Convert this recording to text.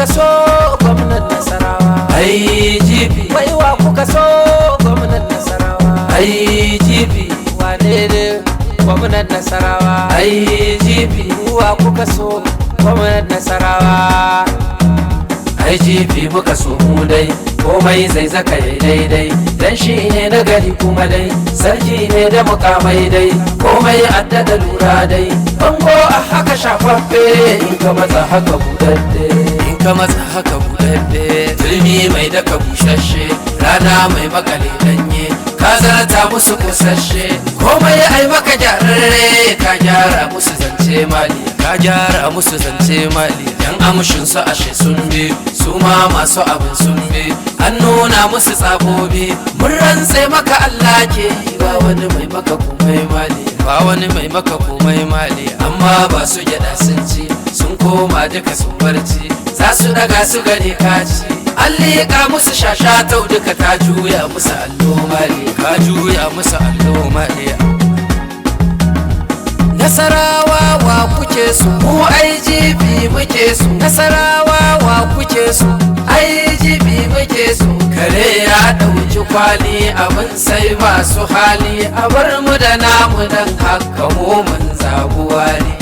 kuka so gwamnan Nasarawa IGP wai wa kuka so gwamnan Nasarawa IGP wane ne gwamnan Nasarawa IGP wa kuka so gwamnan Nasarawa IGP muka so mu dai komai zai zaka yi daidai dan shi ne na gari kuma dai sarki ne da mukamai dai komai addada lura dai bango a haka shafaffe in ka matsa haka budadde in ka matsa haka budadde turmi mai daka bushashe rana mai makale danye ka zarta musu kusashe komai ai maka gyararre ka gyara musu zance mali ka gyara musu zance mali yan amshin su ashe sun bi su ma masu abin sun bi an nuna musu tsabobi mun rantse maka Allah ke yi ba wani mai maka komai mali ba wani mai maka komai mali amma ba su gyada sun ci sun koma duka sun barci za su daga su gane kaci an liƙa musu shashatau duka ta juya musu allo mali ka juya musu allo mali Nasarawa wa kuke so mu IGP muke so Nasarawa wa kuke so IGP muke so kare ya dauki kwali abin sai masu hali a bar mu da namu dan haka mu mun zabuwa ne